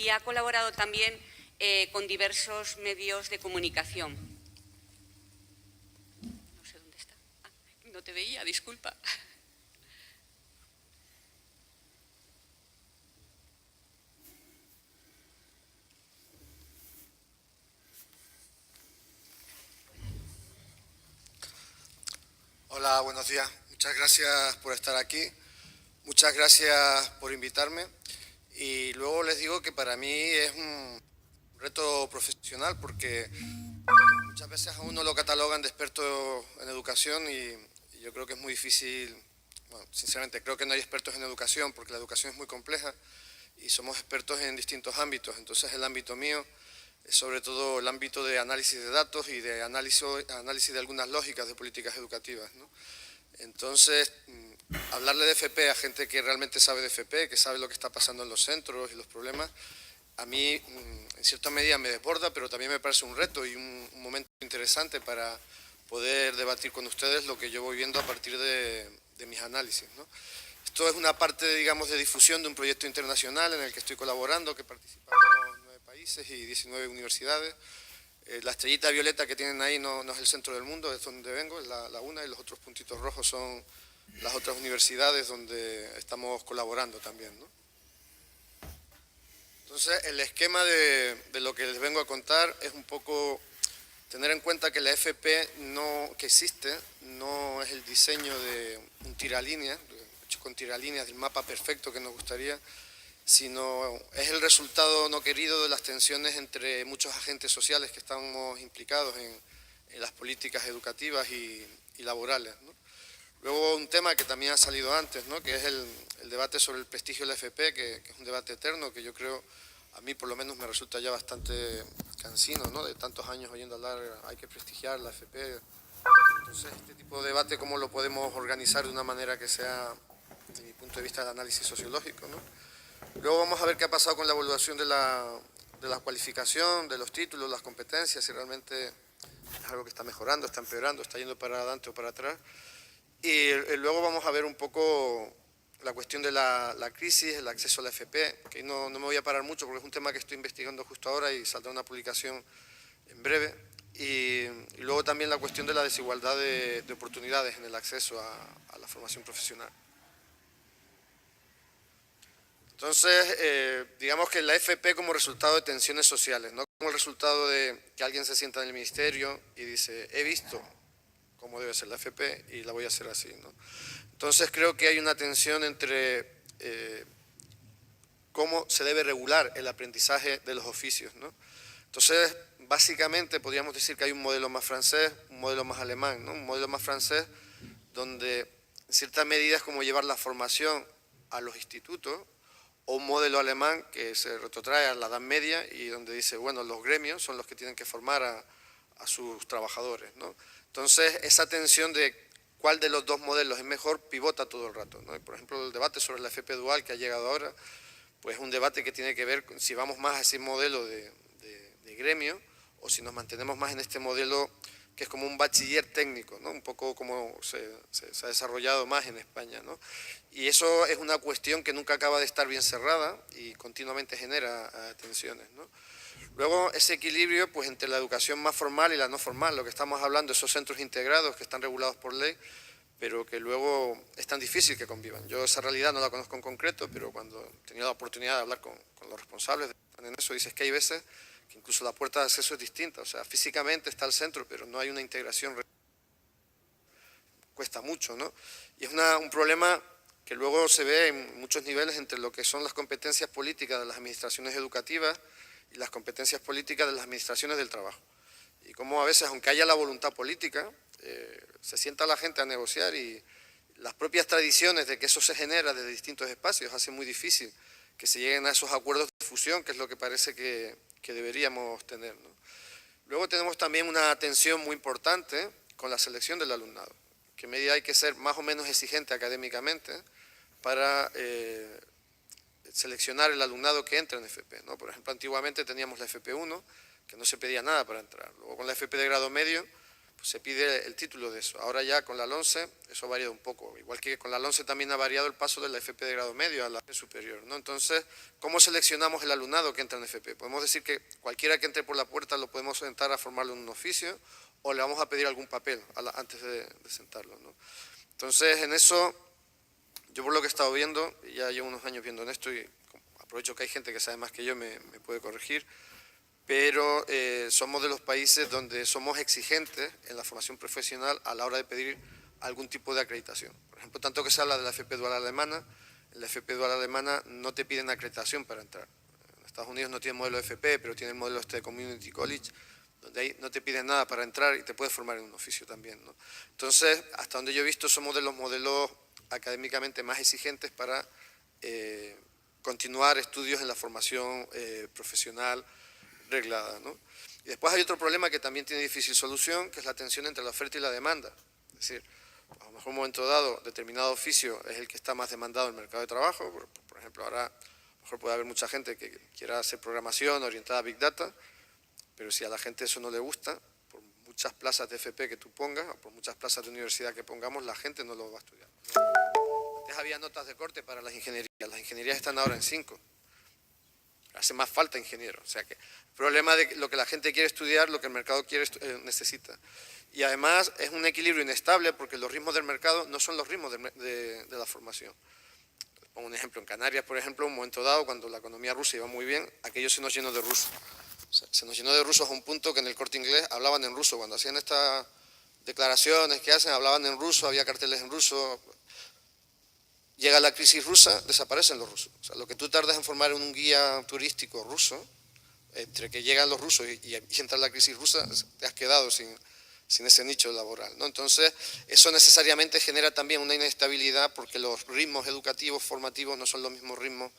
y ha colaborado también con diversos medios de comunicación. No sé dónde está. Ah, no te veía, disculpa. Hola, buenos días. Muchas gracias por estar aquí. Muchas gracias por invitarme. Y luego les digo que para mí es un reto profesional porque muchas veces a uno lo catalogan de experto en educación y yo creo que es muy difícil, bueno, sinceramente creo que no hay expertos en educación porque la educación es muy compleja y somos expertos en distintos ámbitos. Entonces el ámbito mío es sobre todo el ámbito de análisis de datos y de análisis de algunas lógicas de políticas educativas, ¿no? Entonces, hablarle de FP a gente que realmente sabe de FP, que sabe lo que está pasando en los centros y los problemas, a mí en cierta medida me desborda, pero también me parece un reto y un momento interesante para poder debatir con ustedes lo que yo voy viendo a partir de mis análisis, ¿no? Esto es una parte, digamos, de difusión de un proyecto internacional en el que estoy colaborando, que participamos 9 países y 19 universidades. La estrellita violeta que tienen ahí no es el centro del mundo, es donde vengo, es la una, y los otros puntitos rojos son las otras universidades donde estamos colaborando también, ¿no? Entonces, el esquema de lo que les vengo a contar es un poco tener en cuenta que la FP que existe no es el diseño de un tiralíneas, hecho con tiralíneas del mapa perfecto que nos gustaría, sino es el resultado no querido de las tensiones entre muchos agentes sociales que estamos implicados en las políticas educativas y laborales, ¿no? Luego un tema que también ha salido antes, ¿no? Que es el debate sobre el prestigio de la FP, que es un debate eterno, que yo creo, a mí por lo menos me resulta ya bastante cansino, ¿no? De tantos años oyendo hablar, hay que prestigiar la FP. Entonces, este tipo de debate, ¿cómo lo podemos organizar de una manera que sea, desde mi punto de vista, de análisis sociológico, ¿no? Luego vamos a ver qué ha pasado con la evaluación de la cualificación, de los títulos, las competencias, si realmente es algo que está mejorando, está empeorando, está yendo para adelante o para atrás. Y luego vamos a ver un poco la cuestión de la crisis, el acceso a la FP, que no me voy a parar mucho porque es un tema que estoy investigando justo ahora y saldrá una publicación en breve. Y luego también la cuestión de la desigualdad de oportunidades en el acceso a la formación profesional. Entonces, digamos que la FP como resultado de tensiones sociales, no como el resultado de que alguien se sienta en el ministerio y dice, he visto cómo debe ser la FP y la voy a hacer así, ¿no? Entonces creo que hay una tensión entre cómo se debe regular el aprendizaje de los oficios, ¿no? Entonces, básicamente podríamos decir que hay un modelo más francés, un modelo más alemán, ¿no? Un modelo más francés donde en cierta medida es como llevar la formación a los institutos, o un modelo alemán que se retrotrae a la Edad Media y donde dice, bueno, los gremios son los que tienen que formar a sus trabajadores, ¿no? Entonces, esa tensión de cuál de los dos modelos es mejor pivota todo el rato, ¿no? Y, por ejemplo, el debate sobre la FP dual que ha llegado ahora, pues es un debate que tiene que ver con si vamos más a ese modelo de gremio o si nos mantenemos más en este modelo que es como un bachiller técnico, ¿no? Un poco como se ha desarrollado más en España, ¿no? Y eso es una cuestión que nunca acaba de estar bien cerrada y continuamente genera tensiones, ¿no? Luego, ese equilibrio pues, entre la educación más formal y la no formal, lo que estamos hablando, esos centros integrados que están regulados por ley, pero que luego es tan difícil que convivan. Yo esa realidad no la conozco en concreto, pero cuando he tenido la oportunidad de hablar con los responsables en eso, dices que hay veces que incluso la puerta de acceso es distinta. O sea, físicamente está el centro, pero no hay una integración. Cuesta mucho, ¿no? Y es un problema que luego se ve en muchos niveles entre lo que son las competencias políticas de las administraciones educativas y las competencias políticas de las administraciones del trabajo. Y como a veces, aunque haya la voluntad política, se sienta la gente a negociar y las propias tradiciones de que eso se genera desde distintos espacios hacen muy difícil que se lleguen a esos acuerdos de fusión, que es lo que parece que deberíamos tener, ¿no? Luego tenemos también una tensión muy importante con la selección del alumnado, que en medida hay que ser más o menos exigente académicamente para seleccionar el alumnado que entra en FP, ¿no? Por ejemplo, antiguamente teníamos la FP1, que no se pedía nada para entrar. Luego con la FP de grado medio, pues se pide el título de eso. Ahora ya con la LONSE eso ha variado un poco, igual que con la LONSE también ha variado el paso de la FP de grado medio a la superior, ¿no? Entonces, ¿cómo seleccionamos el alumnado que entra en FP? Podemos decir que cualquiera que entre por la puerta lo podemos sentar a formarlo en un oficio o le vamos a pedir algún papel antes de sentarlo, ¿no? Entonces, en eso, yo por lo que he estado viendo, ya llevo unos años viendo en esto y aprovecho que hay gente que sabe más que yo, me puede corregir, pero somos de los países donde somos exigentes en la formación profesional a la hora de pedir algún tipo de acreditación. Por ejemplo, tanto que se habla de la FP dual alemana, en la FP dual alemana no te piden acreditación para entrar. En Estados Unidos no tienen modelo de FP, pero tienen el modelo de Community College, donde ahí no te piden nada para entrar y te puedes formar en un oficio también, ¿no? Entonces, hasta donde yo he visto, somos de los modelos académicamente más exigentes para continuar estudios en la formación profesional reglada, ¿no? Y después hay otro problema que también tiene difícil solución, que es la tensión entre la oferta y la demanda. Es decir, a lo mejor en un momento dado, determinado oficio es el que está más demandado en el mercado de trabajo. Por ejemplo, ahora a lo mejor puede haber mucha gente que quiera hacer programación orientada a Big Data, pero si a la gente eso no le gusta, por muchas plazas de FP que tú pongas, o por muchas plazas de universidad que pongamos, la gente no lo va a estudiar. Antes había notas de corte para las ingenierías están ahora en 5. Hace más falta ingeniero, o sea que el problema de lo que la gente quiere estudiar, lo que el mercado necesita. Y además es un equilibrio inestable porque los ritmos del mercado no son los ritmos de la formación. Pongo un ejemplo, en Canarias, por ejemplo, en un momento dado, cuando la economía rusa iba muy bien, aquello se nos llenó de rusos. O sea, se nos llenó de rusos a un punto que en el Corte Inglés hablaban en ruso. Cuando hacían estas declaraciones que hacen, hablaban en ruso, había carteles en ruso. Llega la crisis rusa, desaparecen los rusos. O sea, lo que tú tardas en formar un guía turístico ruso, entre que llegan los rusos y entra la crisis rusa, te has quedado sin ese nicho laboral, ¿no? Entonces, eso necesariamente genera también una inestabilidad porque los ritmos educativos, formativos, no son los mismos ritmos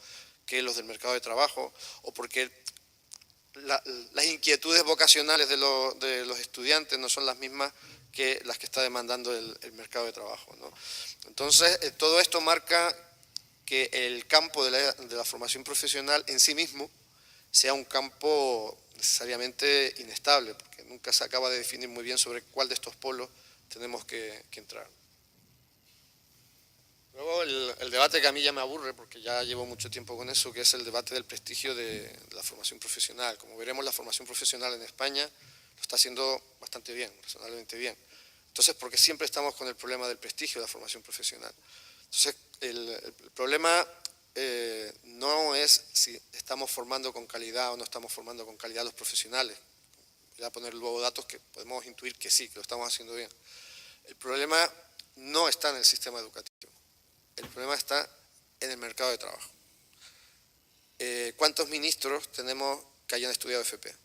que los del mercado de trabajo, o porque las inquietudes vocacionales de los estudiantes no son las mismas que las que está demandando el mercado de trabajo, ¿no? Entonces, todo esto marca que el campo de la formación profesional en sí mismo sea un campo necesariamente inestable, porque nunca se acaba de definir muy bien sobre cuál de estos polos tenemos que entrar. Luego el debate que a mí ya me aburre, porque ya llevo mucho tiempo con eso, que es el debate del prestigio de la formación profesional. Como veremos, la formación profesional en España lo está haciendo bastante bien, razonablemente bien. Entonces, porque siempre estamos con el problema del prestigio de la formación profesional. Entonces, el problema no es si estamos formando con calidad o no estamos formando con calidad a los profesionales. Voy a poner luego datos que podemos intuir que sí, que lo estamos haciendo bien. El problema no está en el sistema educativo. El problema está en el mercado de trabajo. ¿Cuántos ministros tenemos que hayan estudiado FP?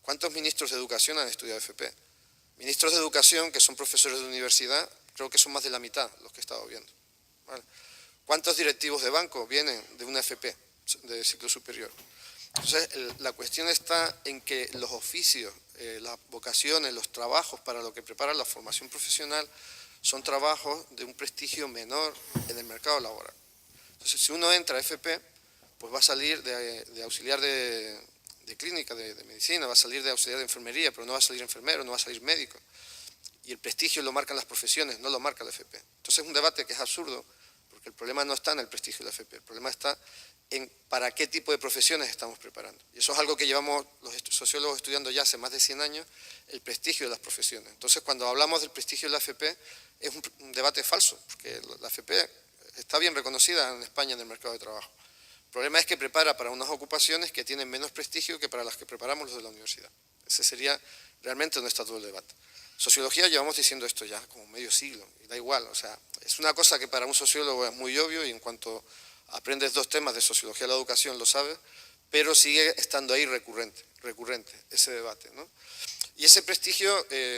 ¿Cuántos ministros de educación han estudiado FP? Ministros de educación que son profesores de universidad, creo que son más de la mitad los que he estado viendo, ¿vale? ¿Cuántos directivos de banco vienen de una FP de ciclo superior? Entonces, la cuestión está en que los oficios, las vocaciones, los trabajos para lo que prepara la formación profesional son trabajos de un prestigio menor en el mercado laboral. Entonces, si uno entra a FP, pues va a salir de auxiliar de clínica, de medicina, va a salir de auxiliar de enfermería, pero no va a salir enfermero, no va a salir médico. Y el prestigio lo marcan las profesiones, no lo marca la FP. Entonces es un debate que es absurdo, porque el problema no está en el prestigio de la FP, el problema está en para qué tipo de profesiones estamos preparando. Y eso es algo que llevamos los sociólogos estudiando ya hace más de 100 años, el prestigio de las profesiones. Entonces, cuando hablamos del prestigio de la FP, es un debate falso, porque la FP está bien reconocida en España en el mercado de trabajo. El problema es que prepara para unas ocupaciones que tienen menos prestigio que para las que preparamos los de la universidad. Ese sería realmente donde está todo el debate. Sociología llevamos diciendo esto ya como medio siglo, y da igual, o sea, es una cosa que para un sociólogo es muy obvio y en cuanto aprendes 2 temas de sociología de la educación lo sabes, pero sigue estando ahí recurrente ese debate, ¿no? Y ese prestigio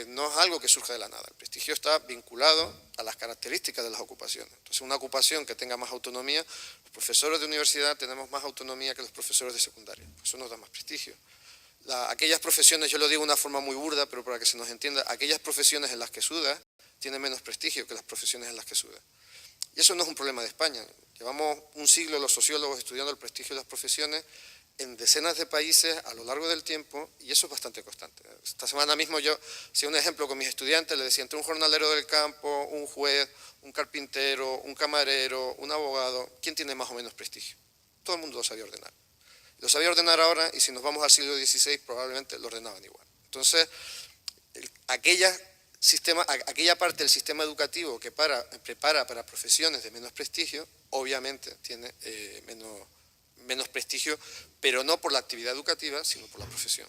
no es algo que surja de la nada, el prestigio está vinculado a las características de las ocupaciones. Entonces, una ocupación que tenga más autonomía, los profesores de universidad tenemos más autonomía que los profesores de secundaria, eso nos da más prestigio. Aquellas profesiones, yo lo digo de una forma muy burda, pero para que se nos entienda, aquellas profesiones en las que sudas tienen menos prestigio que las profesiones en las que sudas. Y eso no es un problema de España. Llevamos un siglo los sociólogos estudiando el prestigio de las profesiones en decenas de países a lo largo del tiempo, y eso es bastante constante. Esta semana mismo yo hacía un ejemplo con mis estudiantes, les decía, entre un jornalero del campo, un juez, un carpintero, un camarero, un abogado, ¿quién tiene más o menos prestigio? Todo el mundo lo sabía ordenar. Lo sabía ordenar ahora, y si nos vamos al siglo XVI, probablemente lo ordenaban igual. Entonces, aquella parte del sistema educativo que prepara para profesiones de menos prestigio, obviamente tiene menos prestigio, pero no por la actividad educativa, sino por la profesión.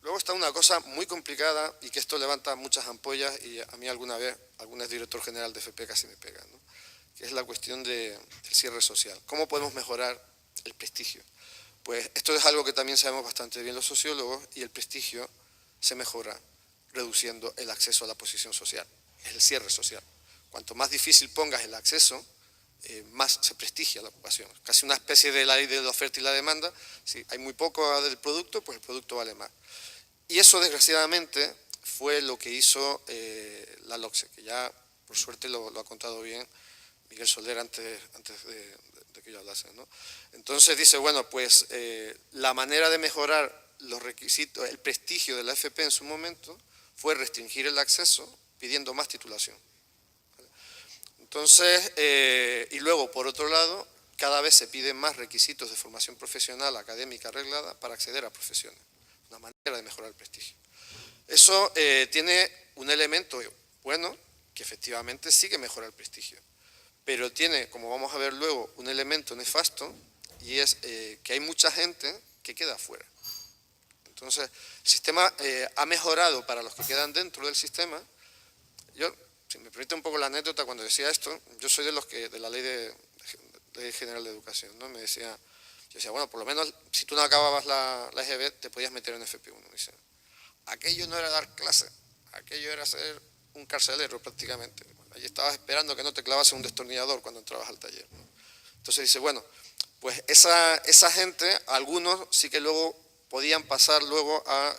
Luego está una cosa muy complicada y que esto levanta muchas ampollas y a mí alguna vez, algún exdirector general de FP casi me pega, ¿no? Que es la cuestión del cierre social. ¿Cómo podemos mejorar el prestigio? Pues esto es algo que también sabemos bastante bien los sociólogos y el prestigio se mejora reduciendo el acceso a la posición social, es el cierre social. Cuanto más difícil pongas el acceso, más se prestigia la ocupación. Casi una especie de la ley de la oferta y la demanda. Si hay muy poco del producto, pues el producto vale más. Y eso, desgraciadamente, fue lo que hizo la LOCSE, que ya, por suerte, lo ha contado bien Miguel Soler antes de que yo hablase, ¿no? Entonces dice, bueno, pues la manera de mejorar los requisitos, el prestigio de la FP en su momento, fue restringir el acceso pidiendo más titulación. Entonces, y luego, por otro lado, cada vez se piden más requisitos de formación profesional, académica, arreglada, para acceder a profesiones. Una manera de mejorar el prestigio. Eso tiene un elemento bueno, que efectivamente sí que mejora el prestigio, pero tiene, como vamos a ver luego, un elemento nefasto, y es que hay mucha gente que queda fuera. Entonces, el sistema ha mejorado para los que quedan dentro del sistema. Yo, si me permite un poco la anécdota, cuando decía esto, yo soy de la Ley General de Educación, ¿no? Yo decía, bueno, por lo menos si tú no acababas la EGB, te podías meter en FP1. Dice, aquello no era dar clase, aquello era ser un carcelero prácticamente. Allí estabas esperando que no te clavase un destornillador cuando entrabas al taller, ¿no? Entonces dice, bueno, pues esa gente, algunos sí que luego podían pasar luego a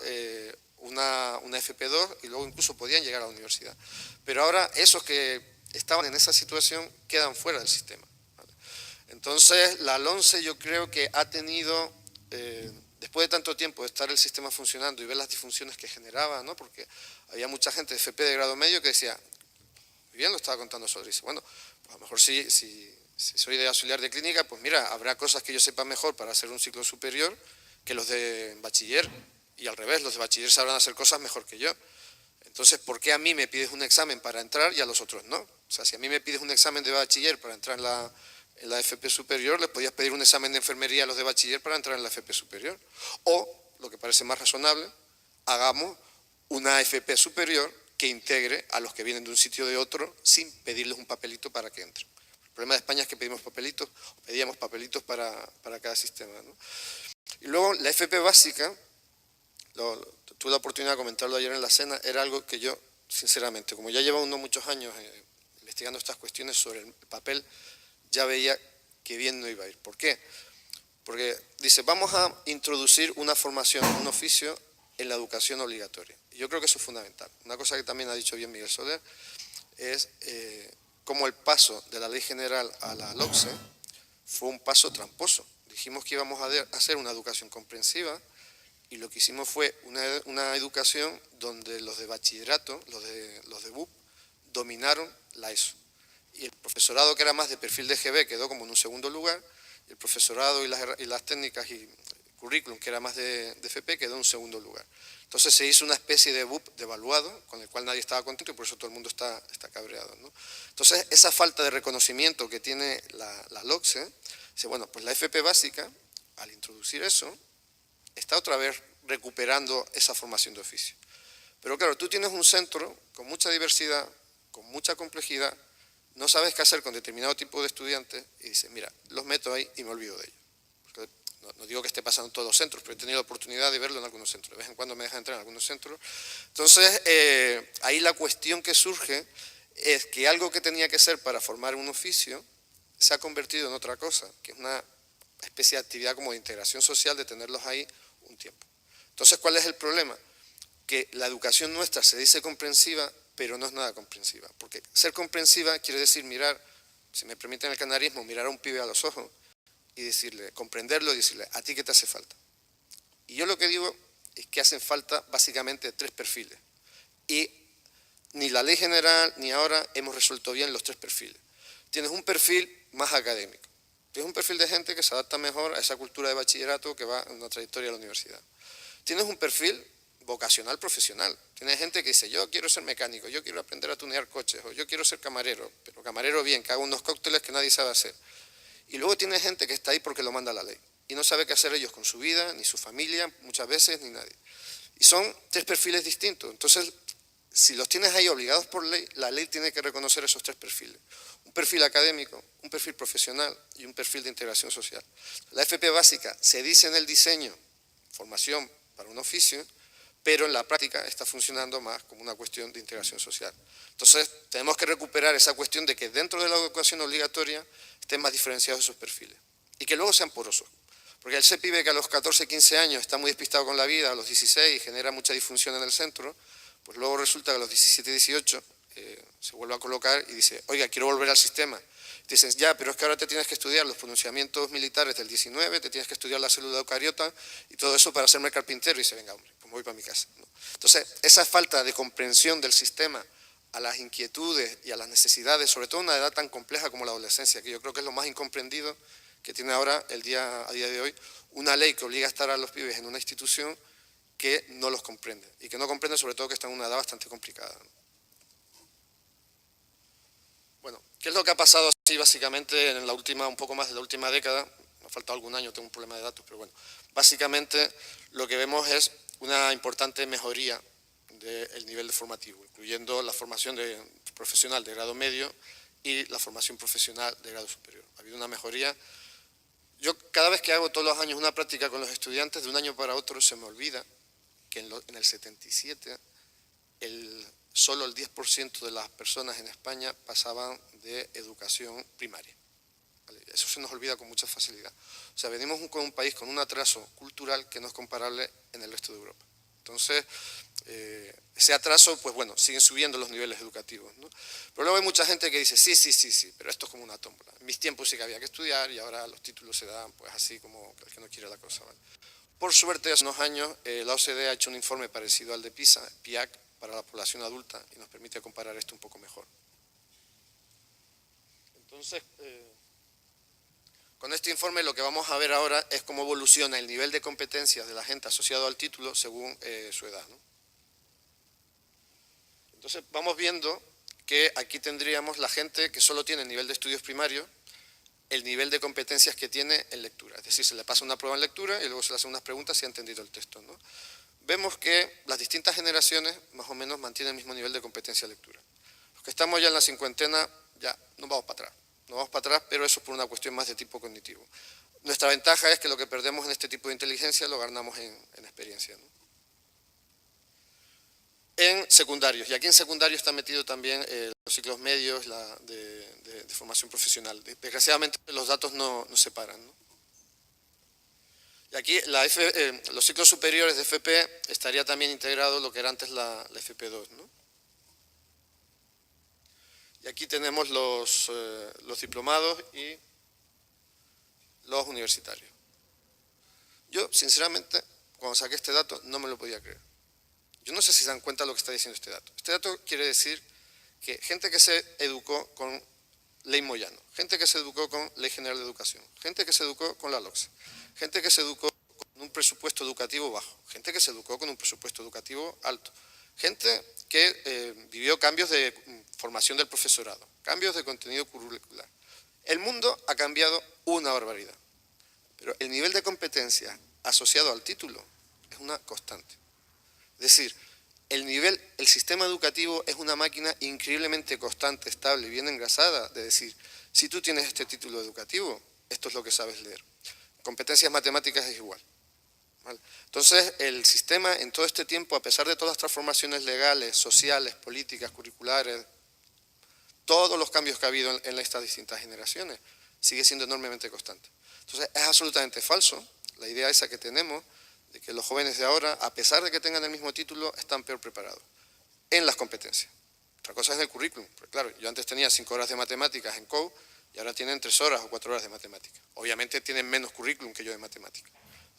una FP2 y luego incluso podían llegar a la universidad. Pero ahora esos que estaban en esa situación quedan fuera del sistema, ¿vale? Entonces la LONCE yo creo que ha tenido, después de tanto tiempo de estar el sistema funcionando y ver las disfunciones que generaba, ¿no? Porque había mucha gente de FP de grado medio que decía, muy bien lo estaba contando Soler, dice, bueno, pues a lo mejor si soy de auxiliar de clínica, pues mira, habrá cosas que yo sepa mejor para hacer un ciclo superior que los de bachiller, y al revés, los de bachiller sabrán hacer cosas mejor que yo. Entonces, ¿por qué a mí me pides un examen para entrar y a los otros no? O sea, si a mí me pides un examen de bachiller para entrar en la FP superior, les podías pedir un examen de enfermería a los de bachiller para entrar en la FP superior. O, lo que parece más razonable, hagamos una FP superior que integre a los que vienen de un sitio o de otro sin pedirles un papelito para que entren. El problema de España es que pedíamos papelitos para cada sistema, ¿no? Y luego la FP básica, tuve la oportunidad de comentarlo ayer en la cena, era algo que yo, sinceramente, como ya lleva uno muchos años investigando estas cuestiones sobre el papel, ya veía que bien no iba a ir. ¿Por qué? Porque dice, vamos a introducir una formación, un oficio en la educación obligatoria. Y yo creo que eso es fundamental. Una cosa que también ha dicho bien Miguel Soler es cómo el paso de la Ley General a la LOCSE fue un paso tramposo. Dijimos que íbamos a hacer una educación comprensiva y lo que hicimos fue una educación donde los de bachillerato, los de BUP, dominaron la ESO. Y el profesorado, que era más de perfil de GB, quedó como en un segundo lugar, y el profesorado y las técnicas y currículum, que era más de FP, quedó en un segundo lugar. Entonces se hizo una especie de BUP devaluado, con el cual nadie estaba contento y por eso todo el mundo está cabreado, ¿no? Entonces esa falta de reconocimiento que tiene la LOCSE, dice, bueno, pues la FP básica, al introducir eso, está otra vez recuperando esa formación de oficio. Pero claro, tú tienes un centro con mucha diversidad, con mucha complejidad, no sabes qué hacer con determinado tipo de estudiantes y dices, mira, los meto ahí y me olvido de ellos. Porque no digo que esté pasando en todos los centros, pero he tenido la oportunidad de verlo en algunos centros. De vez en cuando me dejan entrar en algunos centros. Entonces, ahí la cuestión que surge es que algo que tenía que ser para formar un oficio se ha convertido en otra cosa, que es una especie de actividad como de integración social, de tenerlos ahí un tiempo. Entonces, ¿cuál es el problema? Que la educación nuestra se dice comprensiva, pero no es nada comprensiva. Porque ser comprensiva quiere decir mirar, si me permiten el canarismo, mirar a un pibe a los ojos y decirle, comprenderlo y decirle, ¿a ti qué te hace falta? Y yo lo que digo es que hacen falta básicamente 3 perfiles. Y ni la ley general ni ahora hemos resuelto bien los 3 perfiles. Tienes un perfil más académico. Tienes un perfil de gente que se adapta mejor a esa cultura de bachillerato que va en una trayectoria a la universidad. Tienes un perfil vocacional profesional. Tienes gente que dice, yo quiero ser mecánico, yo quiero aprender a tunear coches, o yo quiero ser camarero, pero camarero bien, que haga unos cócteles que nadie sabe hacer. Y luego tienes gente que está ahí porque lo manda la ley. Y no sabe qué hacer ellos con su vida, ni su familia, muchas veces, ni nadie. Y son 3 perfiles distintos. Entonces, si los tienes ahí obligados por ley, la ley tiene que reconocer esos 3 perfiles. Un perfil académico, un perfil profesional y un perfil de integración social. La FP básica se dice en el diseño, formación para un oficio, pero en la práctica está funcionando más como una cuestión de integración social. Entonces, tenemos que recuperar esa cuestión de que dentro de la educación obligatoria estén más diferenciados esos perfiles y que luego sean porosos. Porque ese pibe que a los 14, 15 años está muy despistado con la vida, a los 16 genera mucha disfunción en el centro, pues luego resulta que a los 17, 18 se vuelve a colocar y dice, oiga, quiero volver al sistema. Y te dicen, ya, pero es que ahora te tienes que estudiar los pronunciamientos militares del 19, te tienes que estudiar la célula eucariota y todo eso para hacerme carpintero. Y dice, venga, hombre, pues me voy para mi casa, ¿no? Entonces, esa falta de comprensión del sistema a las inquietudes y a las necesidades, sobre todo en una edad tan compleja como la adolescencia, que yo creo que es lo más incomprendido que tiene ahora a día de hoy, una ley que obliga a estar a los pibes en una institución que no los comprende, y que no comprende sobre todo que están en una edad bastante complicada, ¿no? Bueno, ¿qué es lo que ha pasado así básicamente en la última, un poco más de la última década? Me ha faltado algún año, tengo un problema de datos, pero bueno, básicamente lo que vemos es una importante mejoría del nivel formativo, incluyendo la formación profesional de grado medio y la formación profesional de grado superior. Ha habido una mejoría. Yo cada vez que hago todos los años una práctica con los estudiantes, de un año para otro se me olvida que en el 77 solo el 10% de las personas en España pasaban de educación primaria. ¿Vale? Eso se nos olvida con mucha facilidad. O sea, venimos con un país con un atraso cultural que no es comparable en el resto de Europa. Entonces, ese atraso, pues bueno, siguen subiendo los niveles educativos, ¿no? Pero luego hay mucha gente que dice, sí, pero esto es como una tómbola. En mis tiempos sí que había que estudiar y ahora los títulos se dan pues así como el que no quiere la cosa, ¿vale? Por suerte, hace unos años la OCDE ha hecho un informe parecido al de PISA, PIAC, para la población adulta y nos permite comparar esto un poco mejor. Entonces, con este informe lo que vamos a ver ahora es cómo evoluciona el nivel de competencias de la gente asociado al título según su edad, ¿no? Entonces vamos viendo que aquí tendríamos la gente que solo tiene el nivel de estudios primarios, el nivel de competencias que tiene en lectura. Es decir, se le pasa una prueba en lectura y luego se le hacen unas preguntas si ha entendido el texto, ¿no? Vemos que las distintas generaciones más o menos mantienen el mismo nivel de competencia de lectura. Los que estamos ya en la cincuentena, ya no vamos para atrás. No vamos para atrás, pero eso es por una cuestión más de tipo cognitivo. Nuestra ventaja es que lo que perdemos en este tipo de inteligencia lo ganamos en experiencia, ¿no? En secundarios, y aquí en secundarios está metido también los ciclos medios de formación profesional. Desgraciadamente los datos no separan, ¿no? Y aquí los ciclos superiores de FP estaría también integrado lo que era antes la FP2, ¿no? Y aquí tenemos los diplomados y los universitarios. Yo, sinceramente, cuando saqué este dato, no me lo podía creer. Yo no sé si se dan cuenta de lo que está diciendo este dato. Este dato quiere decir que gente que se educó con Ley Moyano, gente que se educó con Ley General de Educación, gente que se educó con la LOCSE, gente que se educó con un presupuesto educativo bajo, gente que se educó con un presupuesto educativo alto, gente que vivió cambios de formación del profesorado, cambios de contenido curricular. El mundo ha cambiado una barbaridad, pero el nivel de competencia asociado al título es una constante. Es decir, el sistema educativo es una máquina increíblemente constante, estable y bien engrasada, de decir, si tú tienes este título educativo, esto es lo que sabes leer. Competencias matemáticas es igual, ¿vale? Entonces, el sistema en todo este tiempo, a pesar de todas las transformaciones legales, sociales, políticas, curriculares, todos los cambios que ha habido en estas distintas generaciones, sigue siendo enormemente constante. Entonces, es absolutamente falso la idea esa que tenemos de que los jóvenes de ahora, a pesar de que tengan el mismo título, están peor preparados en las competencias. Otra cosa es en el currículum, porque claro, yo antes tenía 5 horas de matemáticas en COU, y ahora tienen 3 horas o 4 horas de matemática. Obviamente tienen menos currículum que yo de matemática.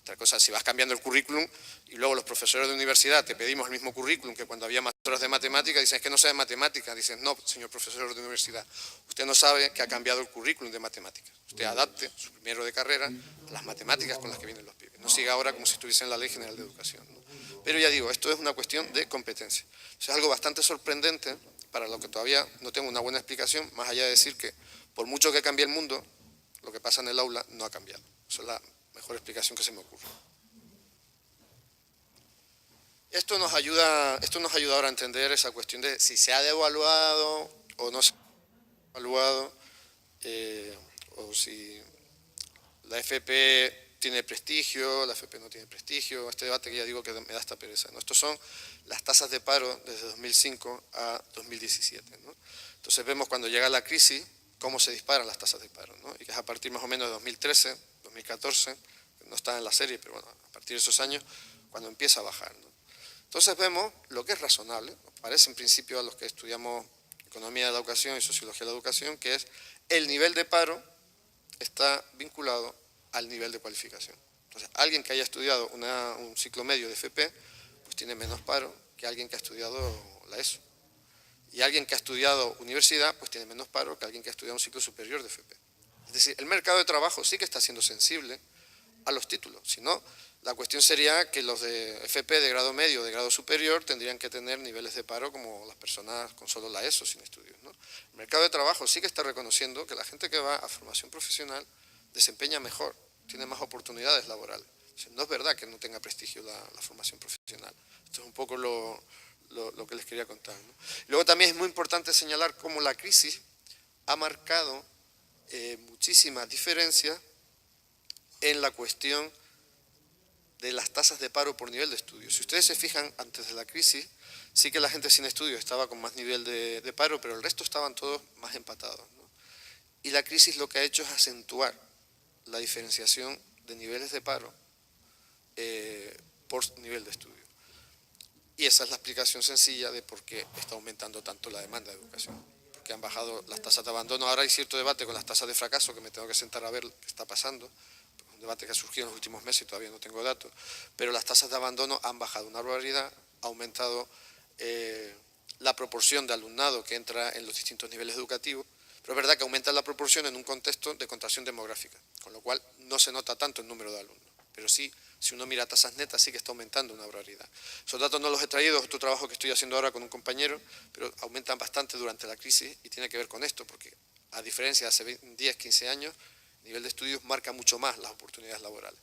Otra cosa, si vas cambiando el currículum y luego los profesores de universidad te pedimos el mismo currículum que cuando había más horas de matemática, dicen, es que no sabes matemática. Dicen, no, señor profesor de universidad, usted no sabe que ha cambiado el currículum de matemáticas. Usted adapte su primero de carrera a las matemáticas con las que vienen los pibes. No siga ahora como si estuviese en la Ley General de Educación, ¿no? Pero ya digo, esto es una cuestión de competencia. Es algo bastante sorprendente para lo que todavía no tengo una buena explicación, más allá de decir que por mucho que cambie el mundo, lo que pasa en el aula no ha cambiado. Eso es la mejor explicación que se me ocurre. Esto nos ayuda ahora a entender esa cuestión de si se ha devaluado o no se ha devaluado, o si la FP tiene prestigio, la FP no tiene prestigio, este debate que ya digo que me da esta pereza, ¿no? Estos son las tasas de paro desde 2005 a 2017, ¿no? Entonces vemos cuando llega la crisis cómo se disparan las tasas de paro, ¿no? Y que es a partir más o menos de 2013, 2014, no está en la serie, pero bueno, a partir de esos años, cuando empieza a bajar, ¿no? Entonces vemos lo que es razonable, parece en principio a los que estudiamos economía de la educación y sociología de la educación, que es el nivel de paro está vinculado al nivel de cualificación. Entonces, alguien que haya estudiado un ciclo medio de FP, pues tiene menos paro que alguien que ha estudiado la ESO. Y alguien que ha estudiado universidad, pues tiene menos paro que alguien que ha estudiado un ciclo superior de FP. Es decir, el mercado de trabajo sí que está siendo sensible a los títulos, si no, la cuestión sería que los de FP de grado medio o de grado superior tendrían que tener niveles de paro como las personas con solo la ESO sin estudios, ¿no? El mercado de trabajo sí que está reconociendo que la gente que va a formación profesional desempeña mejor, tiene más oportunidades laborales. O sea, no es verdad que no tenga prestigio la formación profesional. Esto es un poco lo que les quería contar, ¿no? Luego también es muy importante señalar cómo la crisis ha marcado muchísimas diferencias en la cuestión de las tasas de paro por nivel de estudio. Si ustedes se fijan, antes de la crisis, sí que la gente sin estudio estaba con más nivel de paro, pero el resto estaban todos más empatados, ¿no? Y la crisis lo que ha hecho es acentuar la diferenciación de niveles de paro por nivel de estudio. Y esa es la explicación sencilla de por qué está aumentando tanto la demanda de educación. Porque han bajado las tasas de abandono. Ahora hay cierto debate con las tasas de fracaso, que me tengo que sentar a ver qué está pasando. Un debate que ha surgido en los últimos meses y todavía no tengo datos. Pero las tasas de abandono han bajado una barbaridad, ha aumentado la proporción de alumnado que entra en los distintos niveles educativos. Pero es verdad que aumenta la proporción en un contexto de contracción demográfica, con lo cual no se nota tanto el número de alumnos. Pero sí, si uno mira tasas netas, sí que está aumentando una barbaridad. Esos datos no los he traído, es otro trabajo que estoy haciendo ahora con un compañero, pero aumentan bastante durante la crisis y tiene que ver con esto, porque a diferencia de hace 10, 15 años, el nivel de estudios marca mucho más las oportunidades laborales.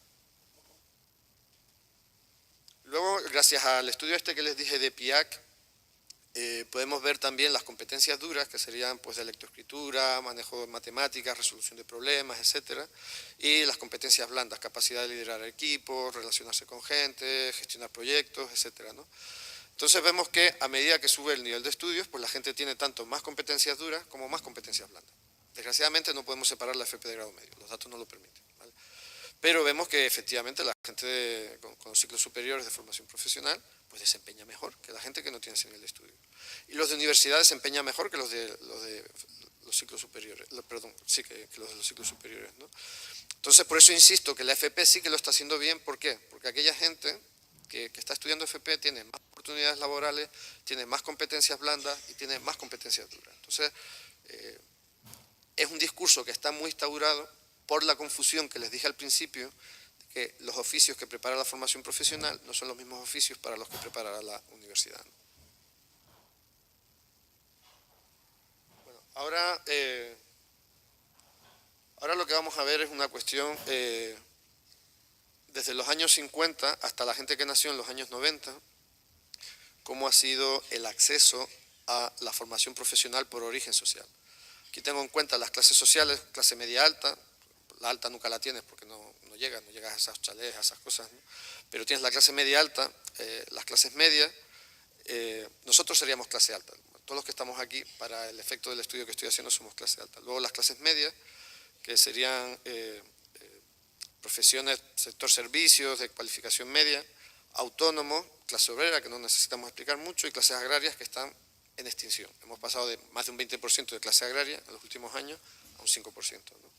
Luego, gracias al estudio este que les dije de PIAC, podemos ver también las competencias duras, que serían pues de lectoescritura, manejo de matemáticas, resolución de problemas, etcétera, y las competencias blandas, capacidad de liderar equipos, relacionarse con gente, gestionar proyectos, etcétera, ¿no? Entonces vemos que a medida que sube el nivel de estudios, pues la gente tiene tanto más competencias duras como más competencias blandas. Desgraciadamente no podemos separar la FP de grado medio, los datos no lo permiten, ¿vale? Pero vemos que efectivamente la gente con ciclos superiores de formación profesional pues desempeña mejor que la gente que no tiene ese nivel de estudio. Y los de universidad desempeñan mejor que los de los ciclos superiores, perdón, sí, que los de los ciclos superiores, ¿no? Entonces, por eso insisto que la FP sí que lo está haciendo bien. ¿Por qué? Porque aquella gente que está estudiando FP tiene más oportunidades laborales, tiene más competencias blandas y tiene más competencias duras. Entonces, es un discurso que está muy instaurado por la confusión que les dije al principio, que los oficios que prepara la formación profesional no son los mismos oficios para los que prepara la universidad. Bueno, ahora lo que vamos a ver es una cuestión desde los años 50 hasta la gente que nació en los años 90, cómo ha sido el acceso a la formación profesional por origen social. Aquí tengo en cuenta las clases sociales, clase media alta. La alta nunca la tienes porque no llegas a esas chalés, a esas cosas, ¿no? Pero tienes la clase media alta, las clases medias, nosotros seríamos clase alta. Todos los que estamos aquí, para el efecto del estudio que estoy haciendo, somos clase alta. Luego las clases medias, que serían profesiones, sector servicios, de cualificación media, autónomos, clase obrera, que no necesitamos explicar mucho, y clases agrarias que están en extinción. Hemos pasado de más de un 20% de clase agraria en los últimos años a un 5%, ¿no?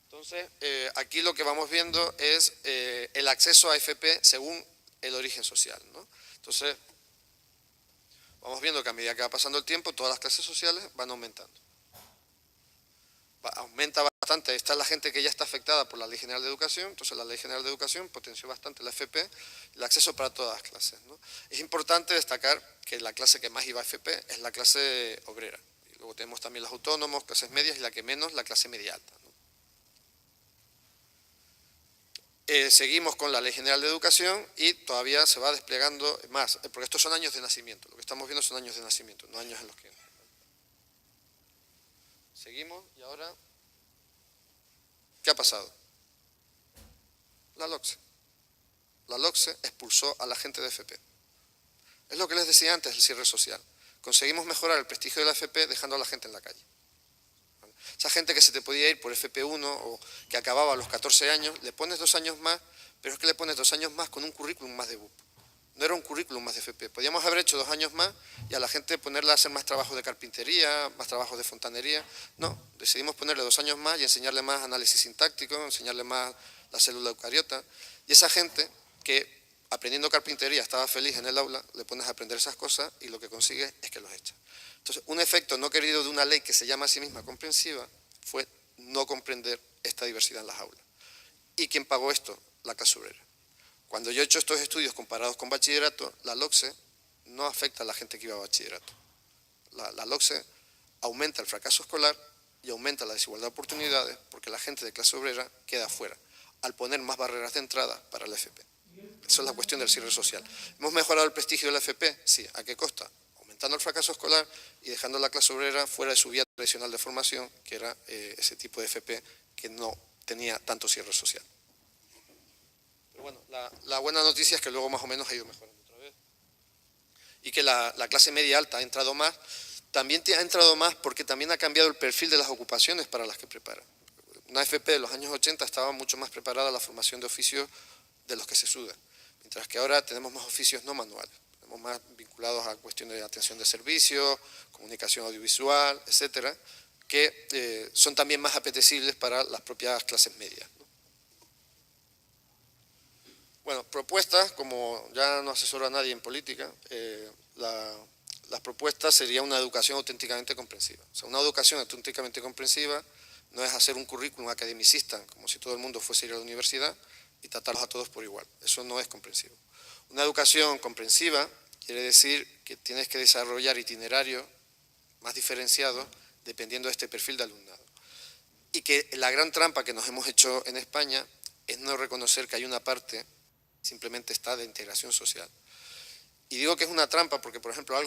Entonces, aquí lo que vamos viendo es el acceso a AFP según el origen social, ¿no? Entonces, vamos viendo que a medida que va pasando el tiempo, todas las clases sociales van aumentando. Aumenta bastante, está la gente que ya está afectada por la Ley General de Educación, entonces la Ley General de Educación potenció bastante la AFP, el acceso para todas las clases, ¿no? Es importante destacar que la clase que más iba a AFP es la clase obrera. Y luego tenemos también los autónomos, clases medias, y la que menos, la clase media alta, ¿no? Seguimos con la Ley General de Educación y todavía se va desplegando más, porque estos son años de nacimiento, lo que estamos viendo son años de nacimiento, no años en los que... Seguimos y ahora, ¿qué ha pasado? La LOCSE. La LOCSE expulsó a la gente de FP. Es lo que les decía antes del cierre social. Conseguimos mejorar el prestigio de la FP dejando a la gente en la calle. Esa gente que se te podía ir por FP1 o que acababa a los 14 años, le pones 2 años más, pero es que le pones 2 años más con un currículum más de BUP. No era un currículum más de FP. Podíamos haber hecho 2 años más y a la gente ponerla a hacer más trabajos de carpintería, más trabajos de fontanería. No, decidimos ponerle 2 años más y enseñarle más análisis sintáctico, enseñarle más la célula eucariota. Y esa gente que aprendiendo carpintería estaba feliz en el aula, le pones a aprender esas cosas y lo que consigue es que los echa. Entonces, un efecto no querido de una ley que se llama a sí misma comprensiva fue no comprender esta diversidad en las aulas. ¿Y quién pagó esto? La clase obrera. Cuando yo he hecho estos estudios comparados con bachillerato, la LOCSE no afecta a la gente que iba a bachillerato. La LOCSE aumenta el fracaso escolar y aumenta la desigualdad de oportunidades porque la gente de clase obrera queda afuera, al poner más barreras de entrada para la FP. Eso es la cuestión del cierre social. ¿Hemos mejorado el prestigio de la FP? Sí. ¿A qué costa? Aumentando el fracaso escolar y dejando a la clase obrera fuera de su vía tradicional de formación, que era ese tipo de FP que no tenía tanto cierre social. Pero bueno, la buena noticia es que luego más o menos ha ido mejorando otra vez. Y que la clase media alta ha entrado más. También ha entrado más porque también ha cambiado el perfil de las ocupaciones para las que prepara. Una FP de los años 80 estaba mucho más preparada a la formación de oficios de los que se suda, mientras que ahora tenemos más oficios no manuales, tenemos más vinculados a cuestiones de atención de servicios, comunicación audiovisual, etcétera, que son también más apetecibles para las propias clases medias, ¿no? Bueno, propuestas, como ya no asesoro a nadie en política, las propuestas sería una educación auténticamente comprensiva. O sea, una educación auténticamente comprensiva no es hacer un currículum academicista, como si todo el mundo fuese a ir a la universidad, y tratarlos a todos por igual. Eso no es comprensivo. Una educación comprensiva quiere decir que tienes que desarrollar itinerarios más diferenciados dependiendo de este perfil de alumnado. Y que la gran trampa que nos hemos hecho en España es no reconocer que hay una parte simplemente está de integración social. Y digo que es una trampa porque, por ejemplo,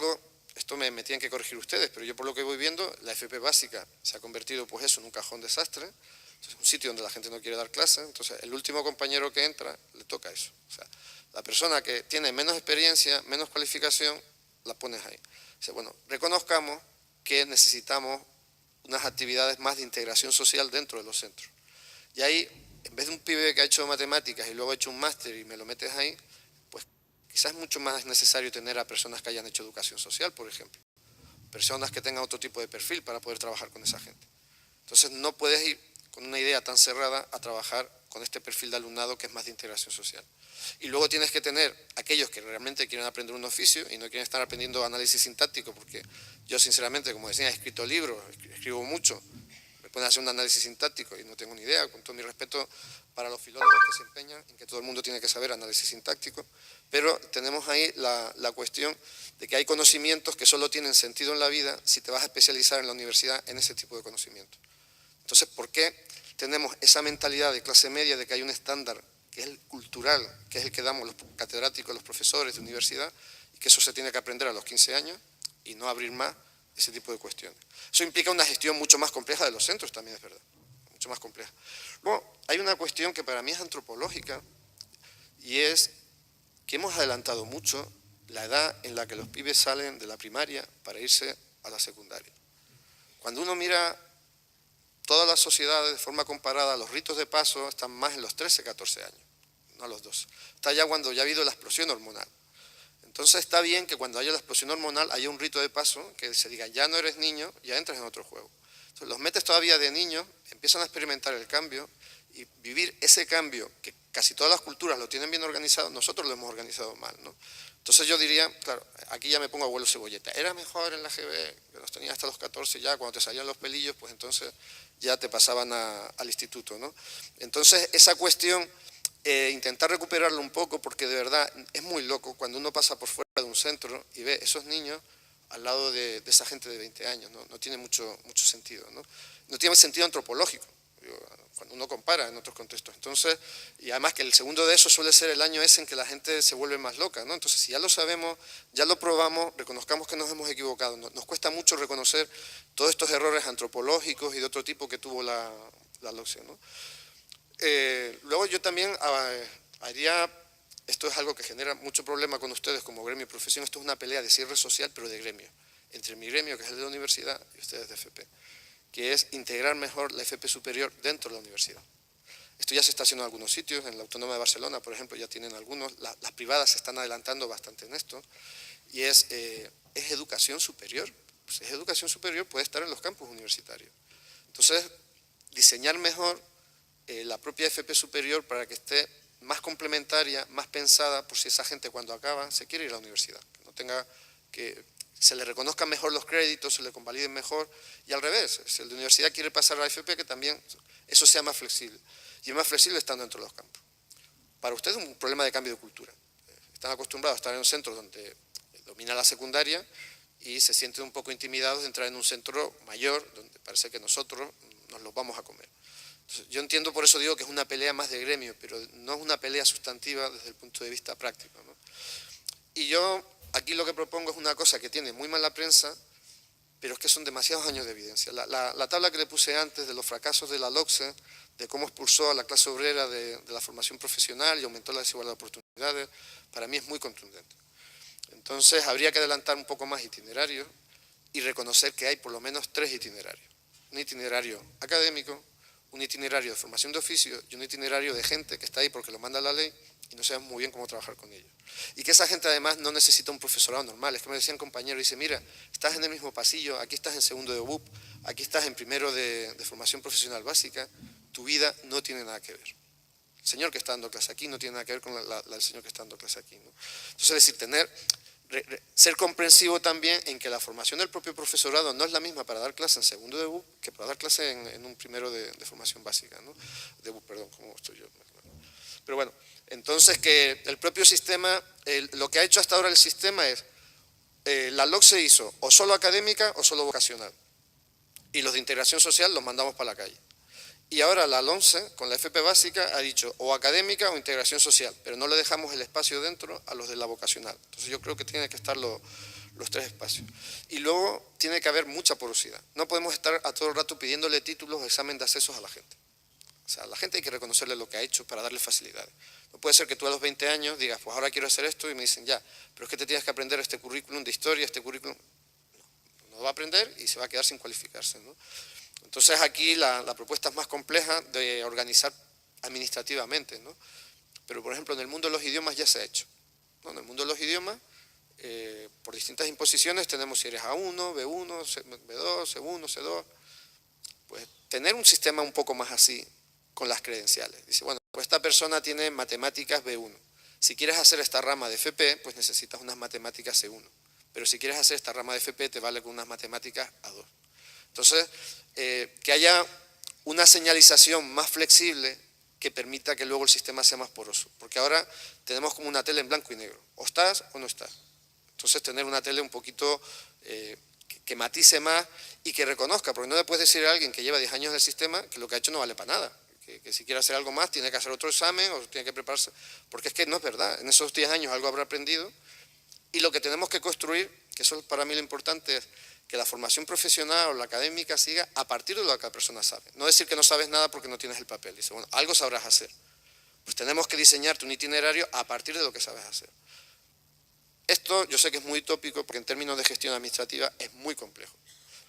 esto me tienen que corregir ustedes, pero yo por lo que voy viendo, la FP básica se ha convertido pues eso en un cajón desastre. Es un sitio donde la gente no quiere dar clases, entonces el último compañero que entra le toca eso. O sea, la persona que tiene menos experiencia, menos cualificación, la pones ahí. O sea, bueno, reconozcamos que necesitamos unas actividades más de integración social dentro de los centros. Y ahí, en vez de un pibe que ha hecho matemáticas y luego ha hecho un máster y me lo metes ahí, pues quizás es mucho más necesario tener a personas que hayan hecho educación social, por ejemplo. Personas que tengan otro tipo de perfil para poder trabajar con esa gente. Entonces no puedes ir con una idea tan cerrada a trabajar con este perfil de alumnado que es más de integración social. Y luego tienes que tener aquellos que realmente quieren aprender un oficio y no quieren estar aprendiendo análisis sintáctico, porque yo sinceramente, como decía, he escrito libros, escribo mucho, me pueden hacer un análisis sintáctico y no tengo ni idea, con todo mi respeto para los filólogos que se empeñan en que todo el mundo tiene que saber análisis sintáctico, pero tenemos ahí la cuestión de que hay conocimientos que solo tienen sentido en la vida si te vas a especializar en la universidad en ese tipo de conocimientos. Entonces, ¿por qué tenemos esa mentalidad de clase media de que hay un estándar que es el cultural, que es el que damos los catedráticos, los profesores de universidad, y que eso se tiene que aprender a los 15 años y no abrir más ese tipo de cuestiones? Eso implica una gestión mucho más compleja de los centros, también es verdad, mucho más compleja. Luego, hay una cuestión que para mí es antropológica y es que hemos adelantado mucho la edad en la que los pibes salen de la primaria para irse a la secundaria. Cuando uno mira todas las sociedades, de forma comparada, los ritos de paso están más en los 13, 14 años, no a los 12. Está ya cuando ya ha habido la explosión hormonal. Entonces está bien que cuando haya la explosión hormonal haya un rito de paso que se diga, ya no eres niño, ya entras en otro juego. Entonces los metes todavía de niños, empiezan a experimentar el cambio y vivir ese cambio, que casi todas las culturas lo tienen bien organizado, nosotros lo hemos organizado mal, ¿no? Entonces yo diría, claro, aquí ya me pongo abuelo cebolleta, era mejor en la GB, que los tenías hasta los 14 ya, cuando te salían los pelillos, pues entonces ya te pasaban al instituto, ¿no? Entonces esa cuestión, intentar recuperarlo un poco, porque de verdad es muy loco cuando uno pasa por fuera de un centro y ve esos niños al lado de esa gente de 20 años, ¿no? No tiene mucho sentido, ¿no? No tiene sentido antropológico, cuando uno compara en otros contextos. Entonces, y además que el segundo de eso suele ser el año ese en que la gente se vuelve más loca, ¿no? Entonces, si ya lo sabemos, ya lo probamos, reconozcamos que nos hemos equivocado. Nos cuesta mucho reconocer todos estos errores antropológicos y de otro tipo que tuvo la LOCSE, ¿no? Luego yo también haría, esto es algo que genera mucho problema con ustedes como gremio y profesión, esto es una pelea de cierre social, pero de gremio, entre mi gremio, que es el de la universidad, y ustedes de FP, que es integrar mejor la FP superior dentro de la universidad. Esto ya se está haciendo en algunos sitios, en la Autónoma de Barcelona, por ejemplo, ya tienen algunos, las privadas se están adelantando bastante en esto, y es educación superior. Pues es educación superior, puede estar en los campus universitarios. Entonces, diseñar mejor la propia FP superior para que esté más complementaria, más pensada, por si esa gente cuando acaba se quiere ir a la universidad, que no tenga que se le reconozcan mejor los créditos, se le convaliden mejor, y al revés, si el de universidad quiere pasar a la FP, que también eso sea más flexible, y es más flexible estando dentro de los campos. Para ustedes es un problema de cambio de cultura. Están acostumbrados a estar en un centro donde domina la secundaria y se sienten un poco intimidados de entrar en un centro mayor, donde parece que nosotros nos los vamos a comer. Entonces, yo entiendo, por eso digo que es una pelea más de gremio, pero no es una pelea sustantiva desde el punto de vista práctico, ¿no? Y yo aquí lo que propongo es una cosa que tiene muy mala prensa, pero es que son demasiados años de evidencia. La tabla que le puse antes de los fracasos de la LOCSE, de cómo expulsó a la clase obrera de la formación profesional y aumentó la desigualdad de oportunidades, para mí es muy contundente. Entonces habría que adelantar un poco más itinerarios y reconocer que hay por lo menos 3 itinerarios. Un itinerario académico, un itinerario de formación de oficio y un itinerario de gente que está ahí porque lo manda la ley y no sabemos muy bien cómo trabajar con ellos. Y que esa gente además no necesita un profesorado normal. Es que me decían compañeros, dice, mira, estás en el mismo pasillo, aquí estás en segundo de BUP, aquí estás en primero de formación profesional básica, tu vida no tiene nada que ver. El señor que está dando clase aquí no tiene nada que ver con el señor que está dando clase aquí, ¿no? Entonces, es decir, ser comprensivo también en que la formación del propio profesorado no es la misma para dar clase en segundo de BUP que para dar clase en un primero de formación básica, ¿no? De BUP, perdón, ¿cómo estoy yo? Pero bueno, entonces que el propio sistema, lo que ha hecho hasta ahora el sistema es, la LOCSE hizo o solo académica o solo vocacional, y los de integración social los mandamos para la calle. Y ahora la LONCE, con la FP básica, ha dicho o académica o integración social, pero no le dejamos el espacio dentro a los de la vocacional. Entonces yo creo que tienen que estar los 3 espacios. Y luego tiene que haber mucha porosidad. No podemos estar a todo el rato pidiéndole títulos o examen de accesos a la gente. O sea, a la gente hay que reconocerle lo que ha hecho para darle facilidades. No puede ser que tú a los 20 años digas, pues ahora quiero hacer esto, y me dicen, ya, pero es que te tienes que aprender este currículum de historia, este currículum. No va a aprender y se va a quedar sin cualificarse, ¿no? Entonces aquí la propuesta es más compleja de organizar administrativamente, ¿no? Pero por ejemplo en el mundo de los idiomas ya se ha hecho, ¿no? En el mundo de los idiomas, por distintas imposiciones tenemos si eres A1, B1, B2, C1, C2, pues tener un sistema un poco más así con las credenciales. Dice, bueno, pues esta persona tiene matemáticas B1, si quieres hacer esta rama de FP, pues necesitas unas matemáticas C1, pero si quieres hacer esta rama de FP te vale con unas matemáticas A2. Entonces, que haya una señalización más flexible que permita que luego el sistema sea más poroso. Porque ahora tenemos como una tele en blanco y negro. O estás o no estás. Entonces, tener una tele un poquito que matice más y que reconozca. Porque no le puedes decir a alguien que lleva 10 años en el sistema que lo que ha hecho no vale para nada. Que si quiere hacer algo más tiene que hacer otro examen o tiene que prepararse. Porque es que no es verdad. En esos 10 años algo habrá aprendido. Y lo que tenemos que construir, que eso para mí lo importante es que la formación profesional o la académica siga a partir de lo que cada persona sabe. No decir que no sabes nada porque no tienes el papel. Dice, bueno, algo sabrás hacer. Pues tenemos que diseñarte un itinerario a partir de lo que sabes hacer. Esto yo sé que es muy utópico porque en términos de gestión administrativa es muy complejo.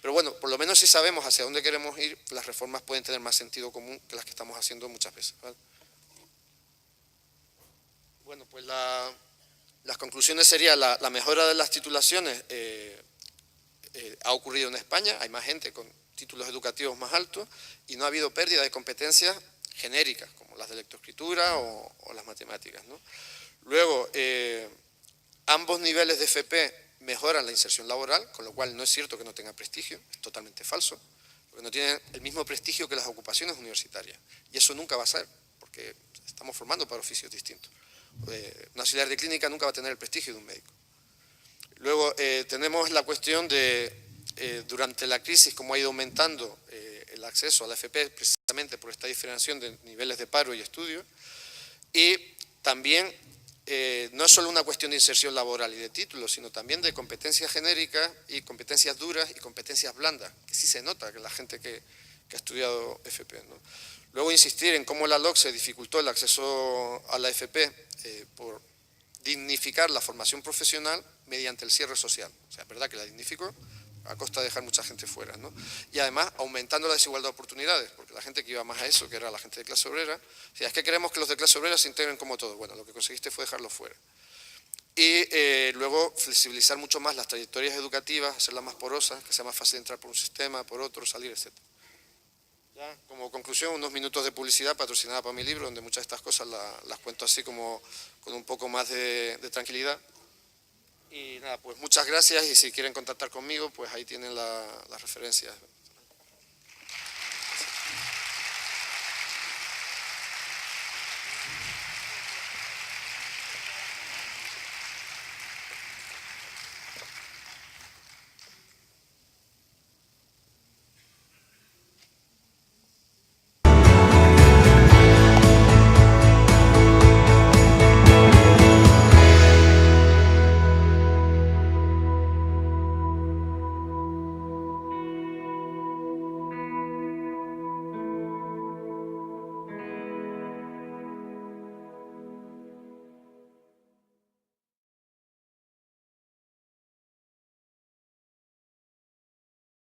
Pero bueno, por lo menos si sabemos hacia dónde queremos ir, las reformas pueden tener más sentido común que las que estamos haciendo muchas veces, ¿vale? Bueno, pues la Las conclusiones serían la mejora de las titulaciones ha ocurrido en España, hay más gente con títulos educativos más altos y no ha habido pérdida de competencias genéricas, como las de lectoescritura o las matemáticas, ¿no? Luego, ambos niveles de FP mejoran la inserción laboral, con lo cual no es cierto que no tenga prestigio, es totalmente falso, porque no tienen el mismo prestigio que las ocupaciones universitarias, y eso nunca va a ser, porque estamos formando para oficios distintos. Una auxiliar de clínica nunca va a tener el prestigio de un médico. Luego tenemos la cuestión de, durante la crisis, cómo ha ido aumentando el acceso a la FP, precisamente por esta diferenciación de niveles de paro y estudio, y también no es solo una cuestión de inserción laboral y de títulos, sino también de competencias genéricas y competencias duras y competencias blandas, que sí se nota que la gente que ha estudiado FP, ¿no? Luego insistir en cómo la LOCSE dificultó el acceso a la FP por dignificar la formación profesional mediante el cierre social. O sea, es verdad que la dignificó a costa de dejar mucha gente fuera, ¿no? Y además aumentando la desigualdad de oportunidades, porque la gente que iba más a eso, que era la gente de clase obrera, decía, es que queremos que los de clase obrera se integren como todos. Bueno, lo que conseguiste fue dejarlos fuera. Y luego flexibilizar mucho más las trayectorias educativas, hacerlas más porosas, que sea más fácil entrar por un sistema, por otro, salir, etc. Ya, como conclusión, unos minutos de publicidad patrocinada para mi libro, donde muchas de estas cosas las cuento así como con un poco más de tranquilidad. Y nada, pues muchas gracias y si quieren contactar conmigo, pues ahí tienen las referencias.